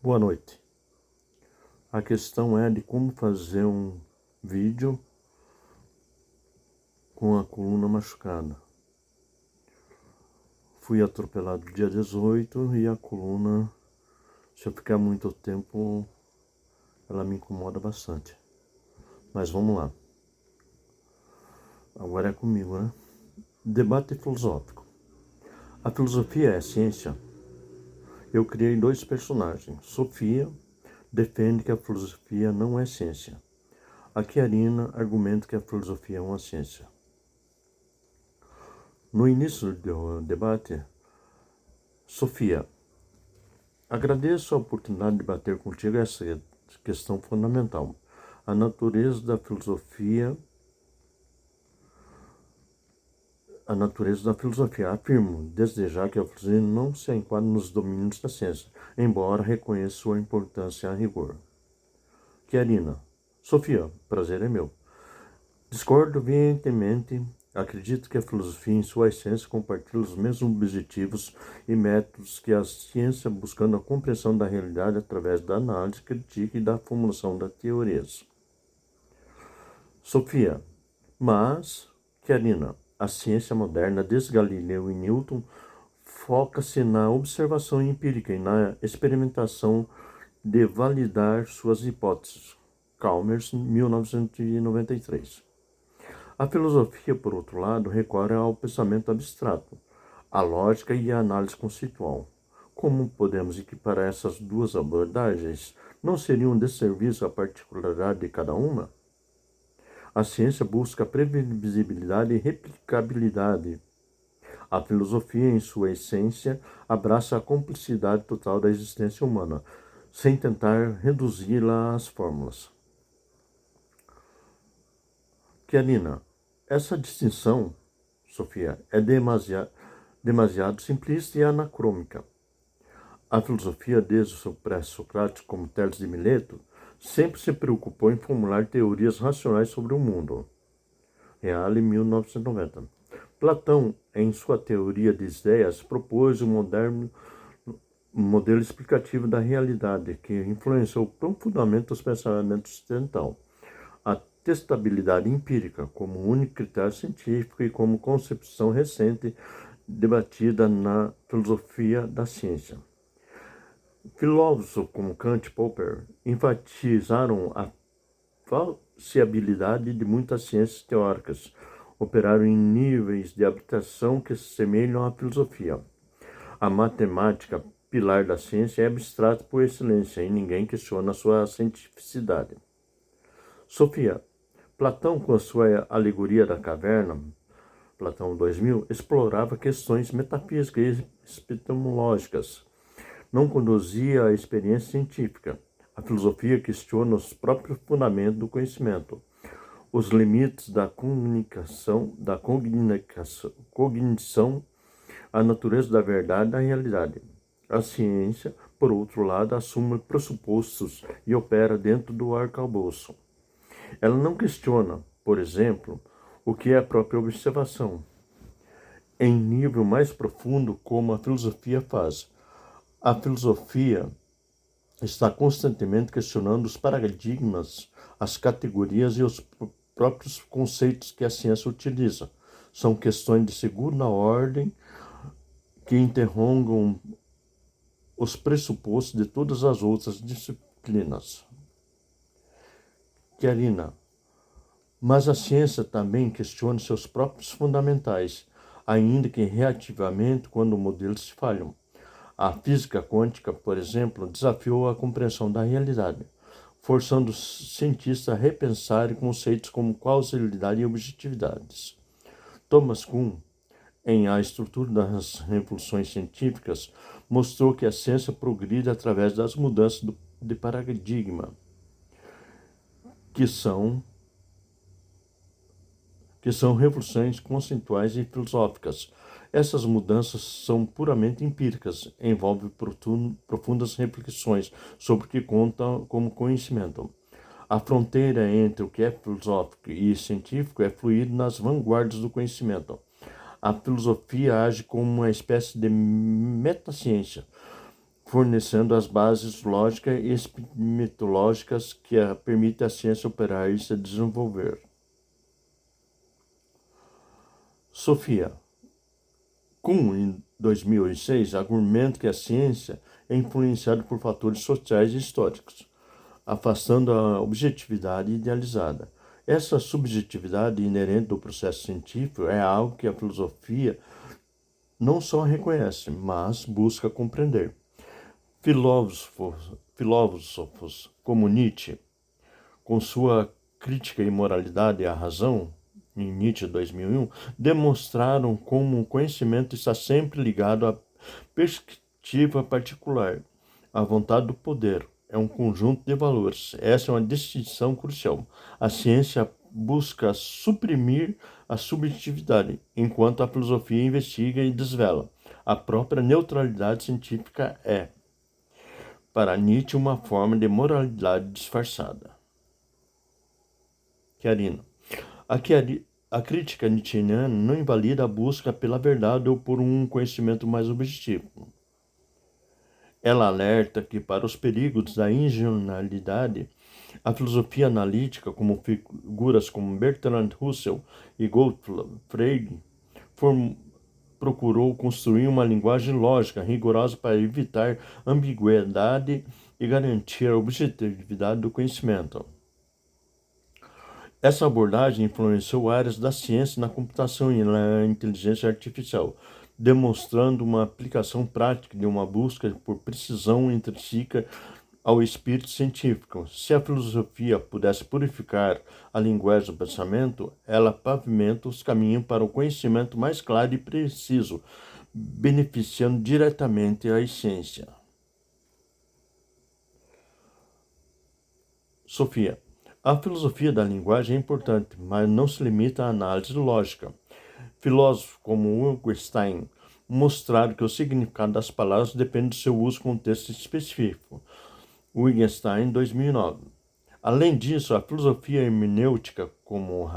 Boa noite. A questão é de como fazer um vídeo com a coluna machucada. Fui atropelado dia 18 e a coluna, se eu ficar muito tempo, ela me incomoda bastante. Mas vamos lá. Agora é comigo, né? Debate filosófico. A filosofia é a ciência? Eu criei dois personagens. Sofia defende que a filosofia não é ciência. A Chiarina argumenta que a filosofia é uma ciência. No início do debate, Sofia, agradeço a oportunidade de debater contigo essa questão fundamental. A natureza da filosofia. Afirmo, desde já, que a filosofia não se enquadra nos domínios da ciência, embora reconheça sua importância a rigor. Chiarina, Sofia, prazer é meu. Discordo veementemente. Acredito que a filosofia, em sua essência, compartilha os mesmos objetivos e métodos que a ciência, buscando a compreensão da realidade através da análise crítica e da formulação das teorias. Sofia, mas, Chiarina, a ciência moderna, desde Galileu e Newton, foca-se na observação empírica e na experimentação de validar suas hipóteses. Chalmers, 1993. A filosofia, por outro lado, recorre ao pensamento abstrato, à lógica e à análise conceitual. Como podemos equiparar essas duas abordagens? Não seria um desserviço à particularidade de cada uma? A ciência busca previsibilidade e replicabilidade. A filosofia, em sua essência, abraça a complexidade total da existência humana, sem tentar reduzi-la às fórmulas. Chiarina, essa distinção, Sofia, é demasiado simplista e anacrônica. A filosofia, desde o seu pré-socrático, como Tales de Mileto, sempre se preocupou em formular teorias racionais sobre o mundo. Reale, 1990. Platão, em sua teoria de ideias, propôs um moderno modelo explicativo da realidade que influenciou profundamente os pensamentos ocidentais. A testabilidade empírica como único critério científico e como concepção recente debatida na filosofia da ciência. Filósofos como Kant e Popper enfatizaram a falseabilidade de muitas ciências teóricas, operaram em níveis de abstração que se semelham à filosofia. A matemática, pilar da ciência, é abstrata por excelência e ninguém questiona sua cientificidade. Sofia, Platão, com a sua alegoria da caverna, Platão 2000, explorava questões metafísicas e epistemológicas. Não conduzia à experiência científica. A filosofia questiona os próprios fundamentos do conhecimento, os limites da cognição, a natureza da verdade e da realidade. A ciência, por outro lado, assume pressupostos e opera dentro do arcabouço. Ela não questiona, por exemplo, o que é a própria observação, em nível mais profundo, como a filosofia faz. A filosofia está constantemente questionando os paradigmas, as categorias e os próprios conceitos que a ciência utiliza. São questões de segunda ordem que interrogam os pressupostos de todas as outras disciplinas. Chiarina, mas a ciência também questiona seus próprios fundamentais, ainda que reativamente quando modelos falham. A física quântica, por exemplo, desafiou a compreensão da realidade, forçando os cientistas a repensar conceitos como causalidade e objetividade. Thomas Kuhn, em A Estrutura das Revoluções Científicas, mostrou que a ciência progride através das mudanças de paradigma, que são revoluções conceituais e filosóficas. Essas mudanças são puramente empíricas, envolvem profundas reflexões sobre o que conta como conhecimento. A fronteira entre o que é filosófico e científico é fluida nas vanguardas do conhecimento. A filosofia age como uma espécie de metaciência, fornecendo as bases lógicas e epistemológicas que permitem à ciência operar e se desenvolver. Sofia Kuhn, em 2006, argumenta que a ciência é influenciada por fatores sociais e históricos, afastando a objetividade idealizada. Essa subjetividade inerente do processo científico é algo que a filosofia não só reconhece, mas busca compreender. Filósofos como Nietzsche, com sua crítica à imoralidade e à razão, em Nietzsche 2001, demonstraram como o conhecimento está sempre ligado à perspectiva particular. A vontade do poder é um conjunto de valores. Essa é uma distinção crucial. A ciência busca suprimir a subjetividade, enquanto a filosofia investiga e desvela. A própria neutralidade científica é, para Nietzsche, uma forma de moralidade disfarçada. Chiarina. A crítica nietzschiana não invalida a busca pela verdade ou por um conhecimento mais objetivo. Ela alerta que, para os perigos da ingenuidade, a filosofia analítica, como figuras como Bertrand Russell e Gottlob Frege, procurou construir uma linguagem lógica rigorosa para evitar ambiguidade e garantir a objetividade do conhecimento. Essa abordagem influenciou áreas da ciência na computação e na inteligência artificial, demonstrando uma aplicação prática de uma busca por precisão intrínseca ao espírito científico. Se a filosofia pudesse purificar a linguagem do pensamento, ela pavimenta os caminhos para o conhecimento mais claro e preciso, beneficiando diretamente a ciência. Sofia. A filosofia da linguagem é importante, mas não se limita à análise lógica. Filósofos como Wittgenstein mostraram que o significado das palavras depende do seu uso em contexto específico. Wittgenstein, 2009. Além disso, a filosofia hermenêutica, como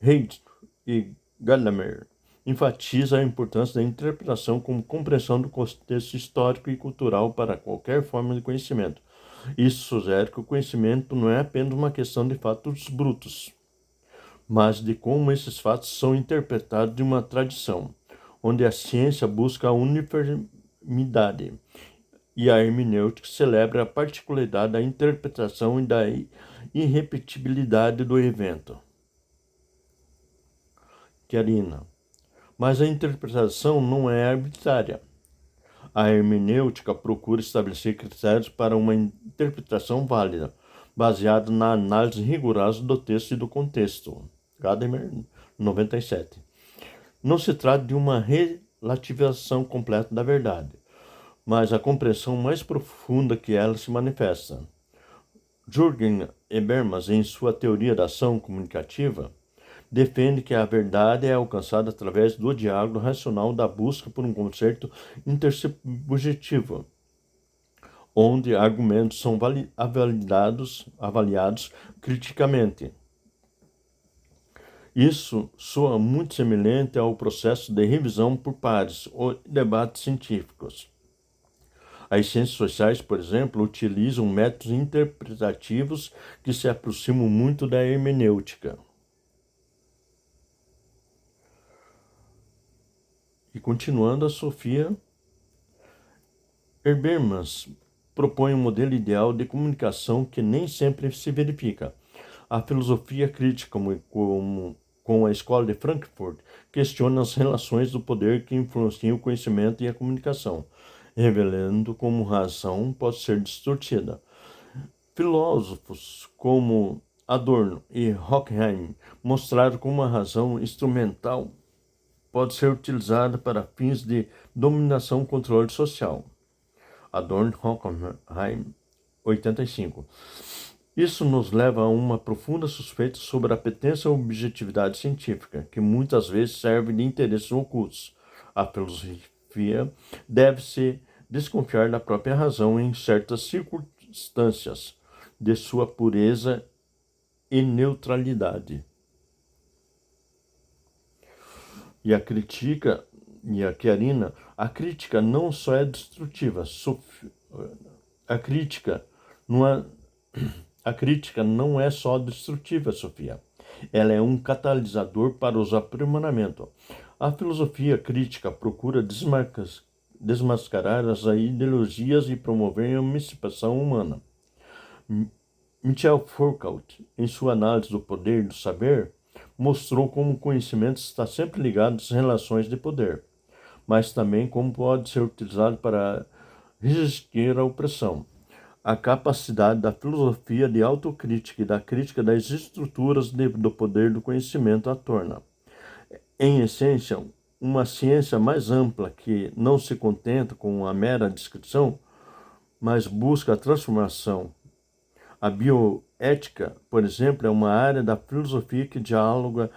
Hegel e Gadamer, enfatiza a importância da interpretação como compreensão do contexto histórico e cultural para qualquer forma de conhecimento. Isso sugere que o conhecimento não é apenas uma questão de fatos brutos, mas de como esses fatos são interpretados de uma tradição, onde a ciência busca a uniformidade e a hermenêutica celebra a particularidade da interpretação e da irrepetibilidade do evento. Chiarina. Mas a interpretação não é arbitrária. A hermenêutica procura estabelecer critérios para uma interpretação válida, baseada na análise rigorosa do texto e do contexto. Gadamer, 97. Não se trata de uma relativização completa da verdade, mas a compreensão mais profunda que ela se manifesta. Jürgen Habermas, em sua teoria da ação comunicativa, defende que a verdade é alcançada através do diálogo racional da busca por um conceito intersubjetivo, onde argumentos são avaliados criticamente. Isso soa muito semelhante ao processo de revisão por pares ou debates científicos. As ciências sociais, por exemplo, utilizam métodos interpretativos que se aproximam muito da hermenêutica. E continuando, a Sofia Habermas propõe um modelo ideal de comunicação que nem sempre se verifica. A filosofia crítica, com a escola de Frankfurt, questiona as relações do poder que influenciam o conhecimento e a comunicação, revelando como razão pode ser distorcida. Filósofos como Adorno e Horkheim mostraram como a razão instrumental pode ser utilizada para fins de dominação e controle social. Adorno e Horkheim, 85. Isso nos leva a uma profunda suspeita sobre a apetência à objetividade científica, que muitas vezes serve de interesses ocultos. A filosofia deve-se desconfiar da própria razão em certas circunstâncias, de sua pureza e neutralidade. E a crítica e a Chiarina, a crítica não só é destrutiva, a crítica não é, a crítica não é só destrutiva, Sofia. Ela é um catalisador para os aprimoramentos. A filosofia crítica procura desmascarar as ideologias e promover a emancipação humana. Michel Foucault, em sua análise do poder e do saber, mostrou como o conhecimento está sempre ligado às relações de poder, mas também como pode ser utilizado para resistir à opressão. A capacidade da filosofia de autocrítica e da crítica das estruturas do poder do conhecimento a torna, em essência, uma ciência mais ampla que não se contenta com a mera descrição, mas busca a transformação. A bioética, por exemplo, é uma área da filosofia que dialoga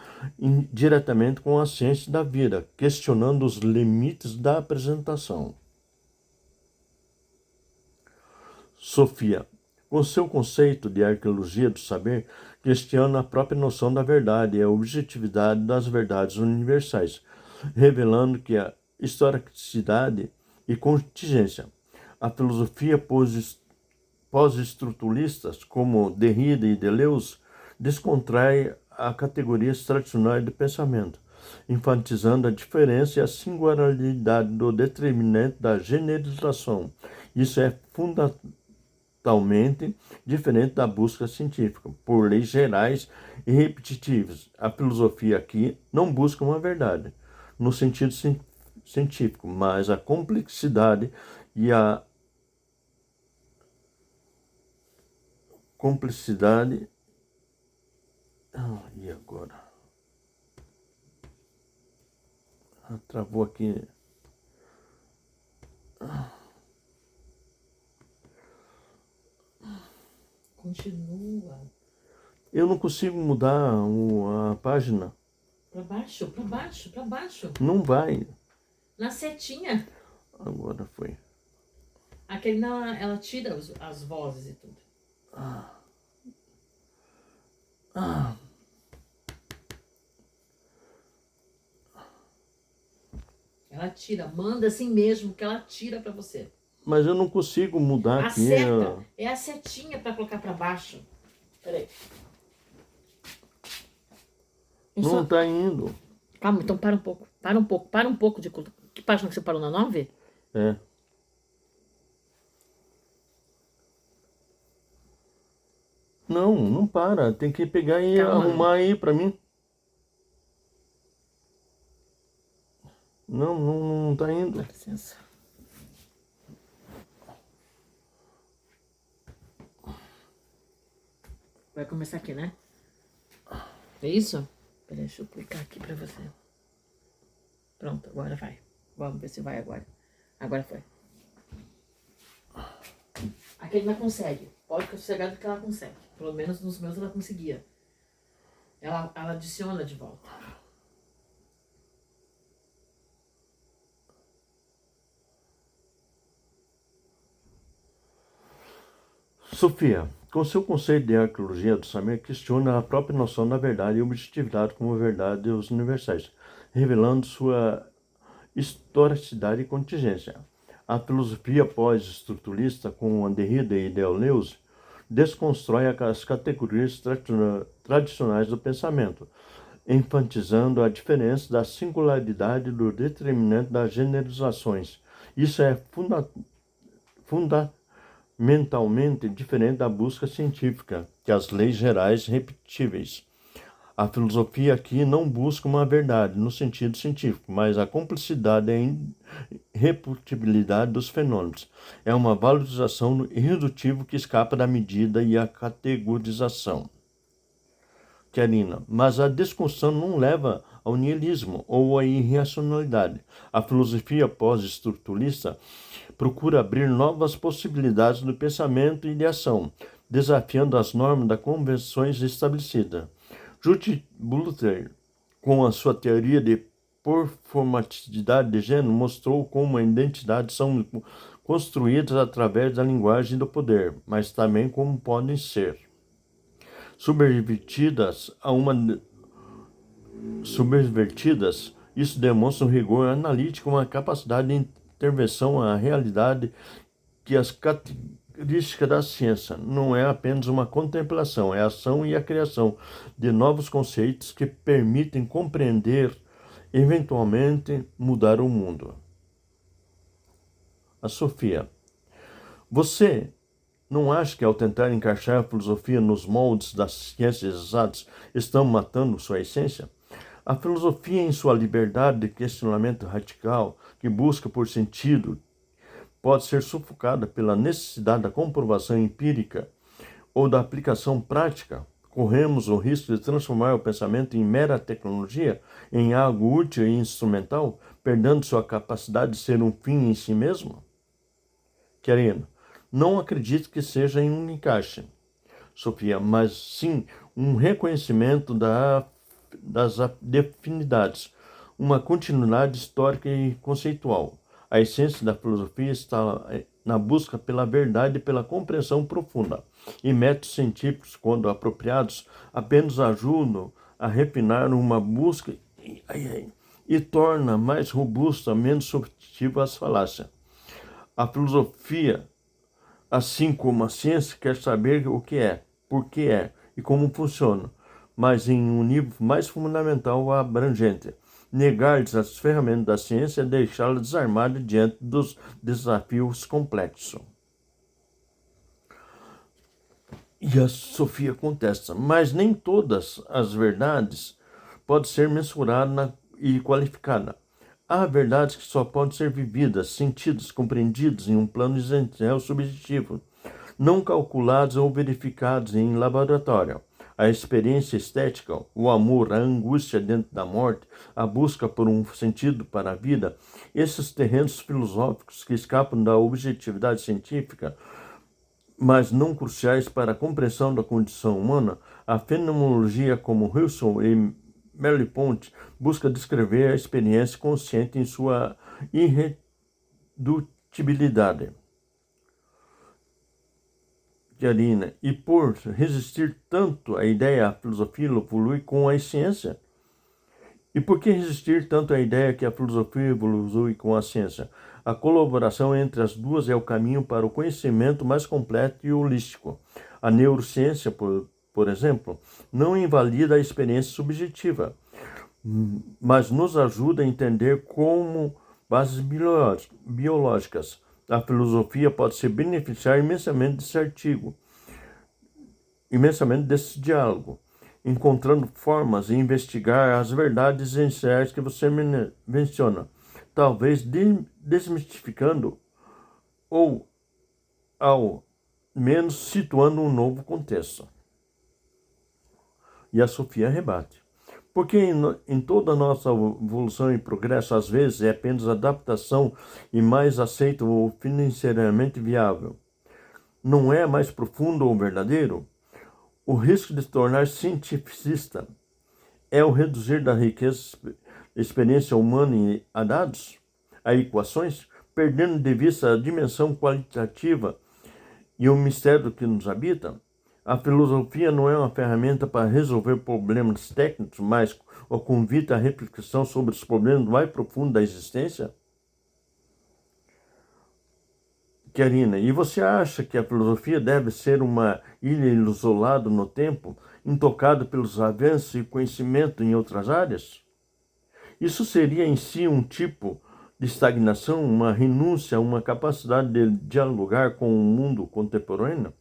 diretamente com a ciência da vida, questionando os limites da apresentação. Sofia, com seu conceito de arqueologia do saber, questiona a própria noção da verdade e a objetividade das verdades universais, revelando que a historicidade e contingência. A filosofia pós-estruturalistas, como Derrida e Deleuze, descontrai a categorias tradicionais do pensamento, enfatizando a diferença e a singularidade do determinante da generalização. Isso é fundamentalmente diferente da busca científica, por leis gerais e repetitivas. A filosofia aqui não busca uma verdade, no sentido científico, mas a complexidade e a complexidade. E agora? Travou aqui. Continua. Eu não consigo mudar a página. Pra baixo, pra baixo, pra baixo. Não vai. Na setinha. Agora foi. Aquele não, ela tira as vozes e tudo. Ela tira, manda assim mesmo que ela tira pra você. Mas eu não consigo mudar A aqui. seta é a setinha pra colocar pra baixo. Peraí. Não tá indo. Calma, então para um pouco. Para um pouco de... Que página que você parou, na 9? É. Não para. Tem que pegar e Calma. arrumar aí pra mim. Não tá indo. Dá licença. Vai começar aqui, né? É isso? Peraí, deixa eu clicar aqui pra você. Pronto, agora vai. Vamos ver se vai agora. Agora foi. Aquele não consegue. Pode ficar sossegado que ela consegue. Pelo menos nos meus ela conseguia. Ela adiciona de volta. Sofia, com seu conceito de arqueologia do saber, questiona a própria noção da verdade e objetividade como verdades universais, revelando sua historicidade e contingência. A filosofia pós-estruturalista, com Derrida e Deleuze, desconstrói as categorias tradicionais do pensamento, enfatizando a diferença da singularidade do determinante das generalizações. Isso é fundamentalmente diferente da busca científica, que as leis gerais repetíveis. A filosofia aqui não busca uma verdade no sentido científico, mas a complexidade e a irreputibilidade dos fenômenos. É uma valorização irredutível que escapa da medida e a categorização. Chiarina, mas a desconstrução não leva ao niilismo ou à irracionalidade. A filosofia pós-estruturalista procura abrir novas possibilidades do pensamento e de ação, desafiando as normas das convenções estabelecidas. Judith Butler, com a sua teoria de performatividade de gênero, mostrou como as identidades são construídas através da linguagem do poder, mas também como podem ser subvertidas Isso demonstra um rigor analítico, uma capacidade de intervenção à realidade que as características da ciência não é apenas uma contemplação, é a ação e a criação de novos conceitos que permitem compreender, eventualmente mudar o mundo. A Sofia. Você não acha que ao tentar encaixar a filosofia nos moldes das ciências exatas, estão matando sua essência? A filosofia, em sua liberdade de questionamento radical, que busca por sentido, pode ser sufocada pela necessidade da comprovação empírica ou da aplicação prática. Corremos o risco de transformar o pensamento em mera tecnologia, em algo útil e instrumental, perdendo sua capacidade de ser um fim em si mesmo? Querendo, não acredito que seja em um encaixe, Sofia, mas sim um reconhecimento das definidades, uma continuidade histórica e conceitual. A essência da filosofia está na busca pela verdade e pela compreensão profunda. E métodos científicos, quando apropriados, apenas ajudam a refinar uma busca e torna mais robusta, menos subjetiva as falácias. A filosofia, assim como a ciência, quer saber o que é, por que é e como funciona, mas em um nível mais fundamental ou abrangente. Negar-lhes as ferramentas da ciência é deixá-la desarmada diante dos desafios complexos. E a Sofia contesta, mas nem todas as verdades podem ser mensuradas e qualificadas. Há verdades que só podem ser vividas, sentidas, compreendidas em um plano existencial subjetivo, não calculados ou verificados em laboratório. A experiência estética, o amor, a angústia dentro da morte, a busca por um sentido para a vida, esses terrenos filosóficos que escapam da objetividade científica, mas não cruciais para a compreensão da condição humana, a fenomenologia, como Wilson e Merleau-Ponty, busca descrever a experiência consciente em sua irredutibilidade. E por resistir tanto à ideia, a filosofia evolui com a ciência. E por que resistir tanto à ideia que a filosofia evolui com a ciência? A colaboração entre as duas é o caminho para o conhecimento mais completo e holístico. A neurociência, por exemplo, não invalida a experiência subjetiva, mas nos ajuda a entender como bases biológicas. A filosofia pode se beneficiar imensamente desse artigo, imensamente desse diálogo, encontrando formas de investigar as verdades essenciais que você menciona, talvez desmistificando ou, ao menos, situando um novo contexto. E a Sofia rebate. Porque em toda a nossa evolução e progresso, às vezes, é apenas adaptação e mais aceito ou financeiramente viável. Não é mais profundo ou verdadeiro? O risco de se tornar cientificista é o reduzir da riqueza da experiência humana a dados, a equações, perdendo de vista a dimensão qualitativa e o mistério que nos habita. A filosofia não é uma ferramenta para resolver problemas técnicos, mas o convite à reflexão sobre os problemas mais profundos da existência? Karina, e você acha que a filosofia deve ser uma ilha isolada no tempo, intocada pelos avanços e conhecimento em outras áreas? Isso seria em si um tipo de estagnação, uma renúncia a uma capacidade de dialogar com o mundo contemporâneo?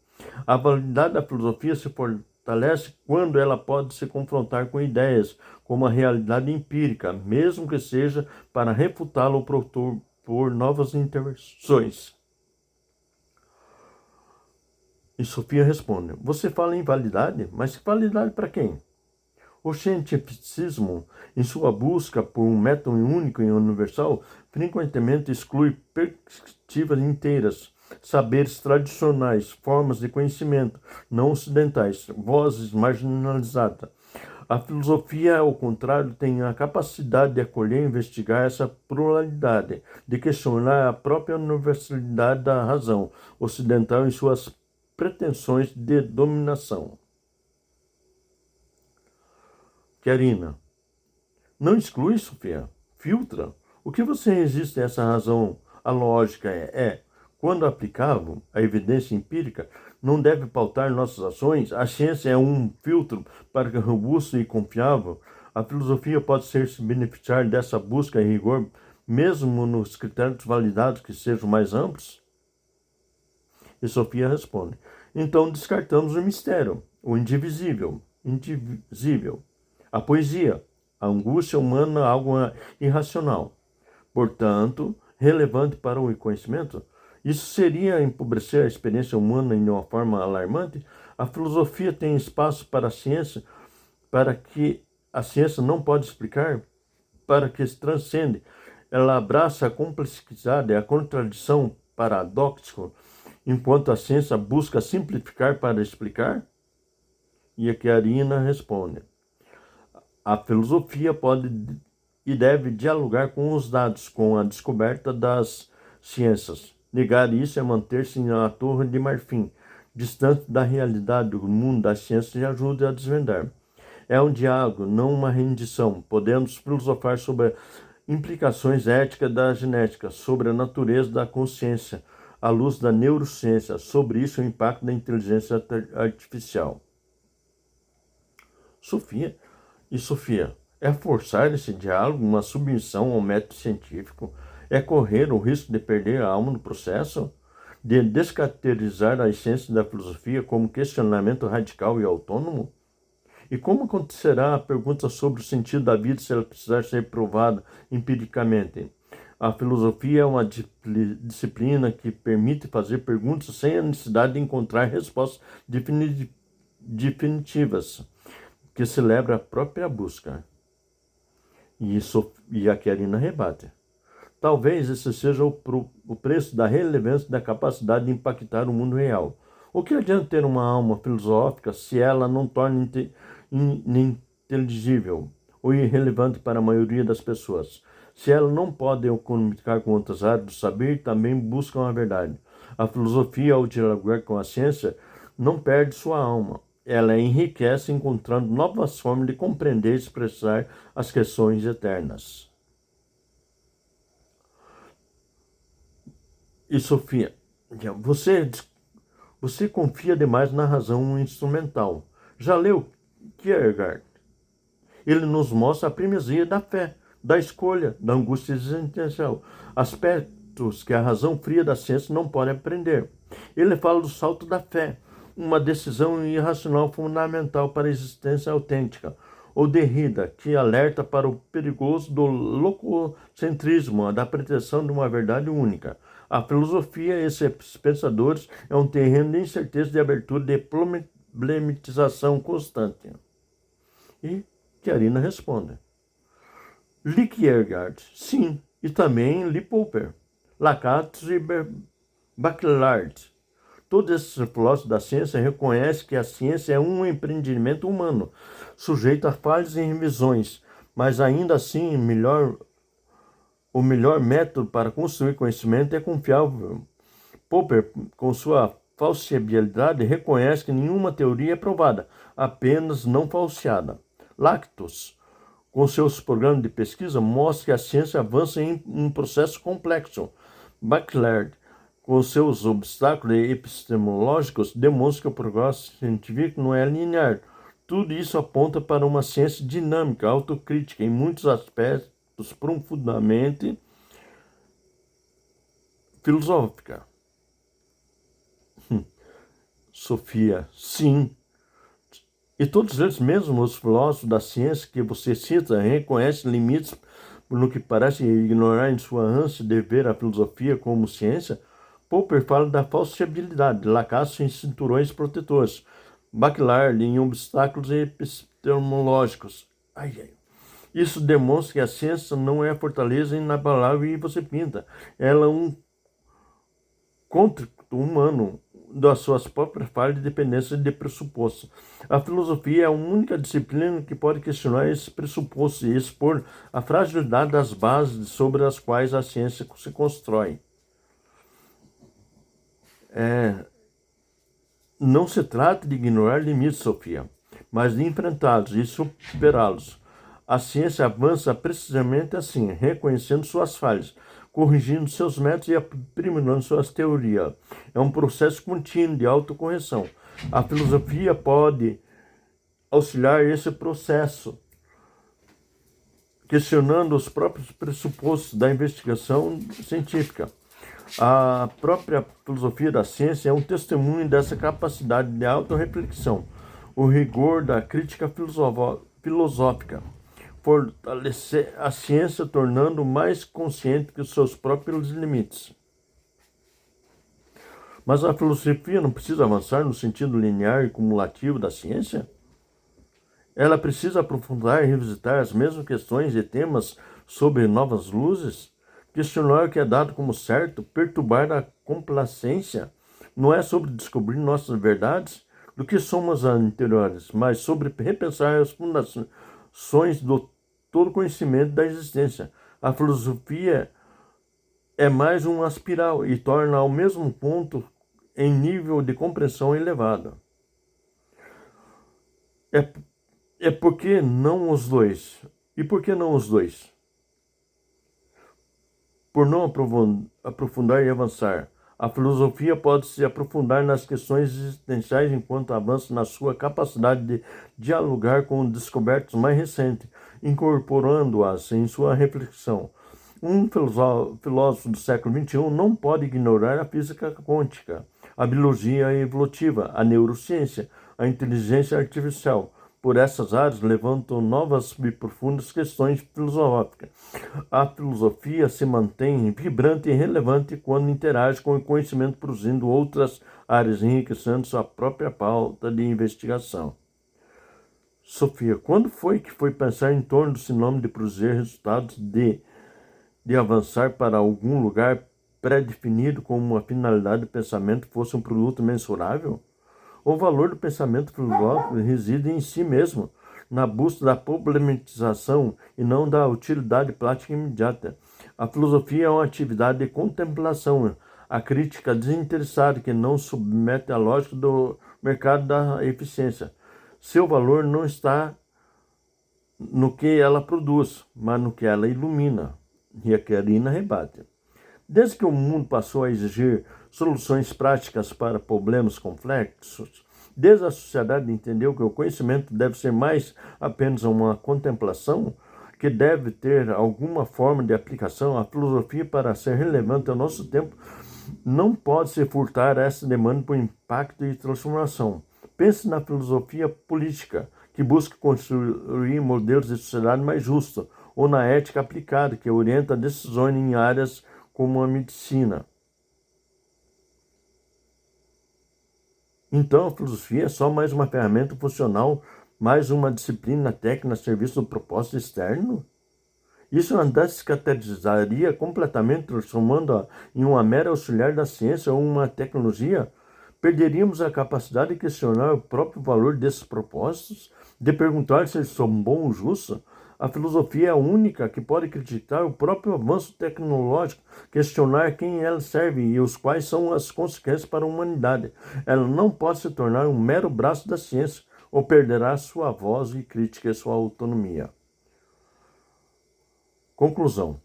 A validade da filosofia se fortalece quando ela pode se confrontar com ideias como a realidade empírica, mesmo que seja para refutá-la ou propor novas intervenções. E Sofia responde, você fala em validade, mas validade para quem? O cientificismo, em sua busca por um método único e universal, frequentemente exclui perspectivas inteiras, saberes tradicionais, formas de conhecimento não ocidentais, vozes marginalizadas. A filosofia, ao contrário, tem a capacidade de acolher e investigar essa pluralidade, de questionar a própria universalidade da razão ocidental em suas pretensões de dominação. Karina, não exclui, Sofia. filtra. O que você resiste a essa razão? A lógica quando aplicável, a evidência empírica não deve pautar nossas ações. A ciência é um filtro para que robusto e confiável. A filosofia pode se beneficiar dessa busca em rigor, mesmo nos critérios validados que sejam mais amplos? E Sofia responde: então descartamos o mistério, o indivisível, a poesia, a angústia humana, algo irracional. Portanto, relevante para o conhecimento, isso seria empobrecer a experiência humana em uma forma alarmante? A filosofia tem espaço para a ciência, para que a ciência não pode explicar, para que se transcende. Ela abraça a complexidade, a contradição paradoxo, enquanto a ciência busca simplificar para explicar? E aqui a Arina responde: a filosofia pode e deve dialogar com os dados, com a descoberta das ciências. Negar isso é manter-se na torre de marfim, distante da realidade do mundo das ciências e ajuda a desvendar. É um diálogo, não uma rendição. Podemos filosofar sobre implicações éticas da genética, sobre a natureza da consciência, à luz da neurociência, sobre isso o impacto da inteligência artificial. Sofia, é forçar esse diálogo, uma submissão ao método científico? É correr o risco de perder a alma no processo? De descaracterizar a essência da filosofia como questionamento radical e autônomo? E como acontecerá a pergunta sobre o sentido da vida se ela precisar ser provada empiricamente? A filosofia é uma disciplina que permite fazer perguntas sem a necessidade de encontrar respostas definitivas, que celebra a própria busca. E a Karina rebate: talvez esse seja o preço da relevância da capacidade de impactar o mundo real. O que adianta ter uma alma filosófica se ela não torna ininteligível ou irrelevante para a maioria das pessoas? Se ela não pode comunicar com outras áreas do saber, também buscam a verdade. A filosofia, ao dialogar com a ciência, não perde sua alma. Ela enriquece encontrando novas formas de compreender e expressar as questões eternas. E Sofia, você confia demais na razão instrumental. Já leu Kierkegaard? Ele nos mostra a primazia da fé, da escolha, da angústia existencial, aspectos que a razão fria da ciência não pode aprender. Ele fala do salto da fé, uma decisão irracional fundamental para a existência autêntica. Ou Derrida, que alerta para o perigoso do logocentrismo, da pretensão de uma verdade única. A filosofia, esses pensadores, é um terreno de incerteza, de abertura, de problematização constante. E Karina responde: li Kierkegaard, sim, e também li Popper, Lacan e Baudrillard. Todos esses filósofos da ciência reconhecem que a ciência é um empreendimento humano, sujeito a falhas e revisões, mas ainda assim o melhor método para construir conhecimento é confiável. Popper, com sua falsibilidade, reconhece que nenhuma teoria é provada, apenas não falseada. Lactus, com seus programas de pesquisa, mostra que a ciência avança em um processo complexo. Baudrillard, com seus obstáculos epistemológicos, demonstra que o progresso científico não é linear. Tudo isso aponta para uma ciência dinâmica, autocrítica, em muitos aspectos profundamente filosófica. Sofia, sim. E todos eles, mesmo os filósofos da ciência que você cita, reconhecem limites no que parece ignorar em sua ânsia de ver a filosofia como ciência. Popper fala da falsibilidade, Lacan em cinturões protetores, Baudrillard em obstáculos epistemológicos. Isso demonstra que a ciência não é a fortaleza inabalável e você pinta. Ela é um contrito humano das suas próprias falhas de dependência de pressupostos. A filosofia é a única disciplina que pode questionar esses pressupostos e expor a fragilidade das bases sobre as quais a ciência se constrói. Não se trata de ignorar limites, Sofia, mas de enfrentá-los e superá-los. A ciência avança precisamente assim, reconhecendo suas falhas, corrigindo seus métodos e aprimorando suas teorias. É um processo contínuo de autocorreção. A filosofia pode auxiliar esse processo, questionando os próprios pressupostos da investigação científica. A própria filosofia da ciência é um testemunho dessa capacidade de autorreflexão, o rigor da crítica filosófica, fortalecer a ciência, tornando mais consciente que os seus próprios limites. Mas a filosofia não precisa avançar no sentido linear e cumulativo da ciência? Ela precisa aprofundar e revisitar as mesmas questões e temas sob novas luzes? Questionar o que é dado como certo, perturbar a complacência, não é sobre descobrir nossas verdades, do que somos anteriores, mas sobre repensar as fundações do todo conhecimento da existência. A filosofia é mais uma espiral e torna ao mesmo ponto em nível de compreensão elevado. É porque não os dois. E por que não os dois? Por não aprofundar e avançar. A filosofia pode se aprofundar nas questões existenciais enquanto avança na sua capacidade de dialogar com descobertas mais recentes, incorporando-as em sua reflexão. Um filósofo do século XXI não pode ignorar a física quântica, a biologia evolutiva, a neurociência, a inteligência artificial. Por essas áreas levantam novas e profundas questões filosóficas. A filosofia se mantém vibrante e relevante quando interage com o conhecimento, produzindo outras áreas, enriquecendo sua própria pauta de investigação. Sofia, quando foi que foi pensar em torno do sinônimo de produzir resultados, de avançar para algum lugar pré-definido como uma finalidade de pensamento fosse um produto mensurável? O valor do pensamento filosófico reside em si mesmo, na busca da problematização e não da utilidade prática imediata. A filosofia é uma atividade de contemplação, a crítica desinteressada que não submete à lógica do mercado da eficiência. Seu valor não está no que ela produz, mas no que ela ilumina. E a Karina rebate. Desde que o mundo passou a exigir soluções práticas para problemas complexos, desde a sociedade entendeu que o conhecimento deve ser mais apenas uma contemplação, que deve ter alguma forma de aplicação, a filosofia, para ser relevante ao nosso tempo, não pode se furtar a essa demanda por impacto e transformação. Pense na filosofia política, que busca construir modelos de sociedade mais justos, ou na ética aplicada, que orienta decisões em áreas como a medicina. Então, a filosofia é só mais uma ferramenta funcional, mais uma disciplina técnica a serviço do propósito externo? Isso a descaracterizaria completamente, transformando-a em uma mera auxiliar da ciência ou uma tecnologia? Perderíamos a capacidade de questionar o próprio valor desses propósitos, de perguntar se eles são bons ou justos? A filosofia é a única que pode criticar o próprio avanço tecnológico, questionar quem ela serve e os quais são as consequências para a humanidade. Ela não pode se tornar um mero braço da ciência, ou perderá sua voz e crítica e sua autonomia. Conclusão.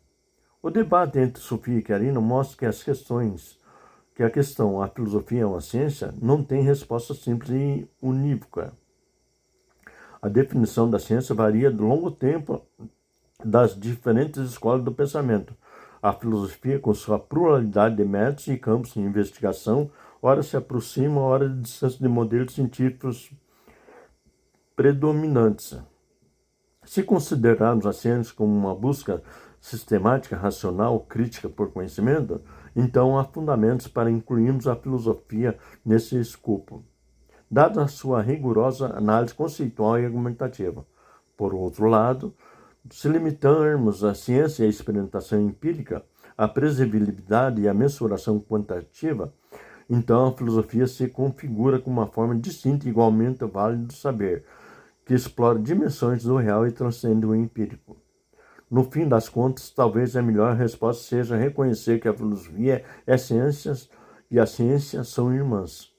O debate entre Sofia e Karina mostra que a questão, a filosofia é uma ciência, não tem resposta simples e unívoca. A definição da ciência varia de longo tempo das diferentes escolas do pensamento. A filosofia, com sua pluralidade de métodos e campos de investigação, ora se aproxima, ora de distância de modelos científicos predominantes. Se considerarmos a ciência como uma busca sistemática, racional, crítica por conhecimento, então há fundamentos para incluirmos a filosofia nesse escopo, dada a sua rigorosa análise conceitual e argumentativa. Por outro lado, se limitarmos a ciência e a experimentação empírica, a previsibilidade e a mensuração quantitativa, então a filosofia se configura como uma forma distinta e igualmente válida do saber, que explora dimensões do real e transcende o empírico. No fim das contas, talvez a melhor resposta seja reconhecer que a filosofia é ciência e a ciência são irmãs.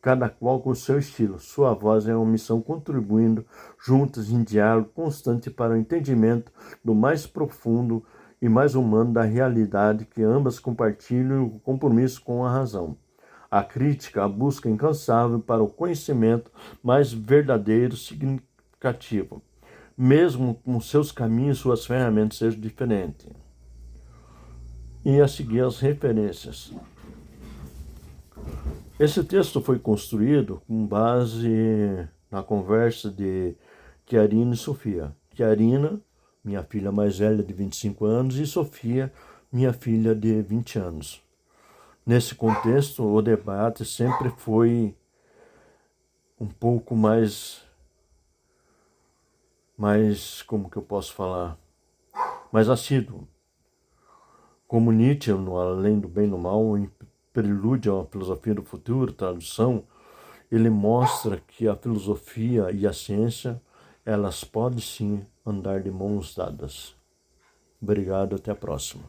cada qual com o seu estilo. Sua voz é uma missão contribuindo juntas em diálogo constante para o entendimento do mais profundo e mais humano da realidade que ambas compartilham o compromisso com a razão. A crítica, a busca incansável para o conhecimento mais verdadeiro, significativo, mesmo com seus caminhos e suas ferramentas sejam diferentes. E a seguir as referências. Esse texto foi construído com base na conversa de Chiarina e Sofia. Chiarina, minha filha mais velha de 25 anos, e Sofia, minha filha de 20 anos. Nesse contexto, o debate sempre foi um pouco mais, como que eu posso falar, mais assíduo. Como Nietzsche, no Além do Bem e do Mal, em Prelúdio à Filosofia do Futuro, tradução, ele mostra que a filosofia e a ciência, elas podem sim andar de mãos dadas. Obrigado, até a próxima.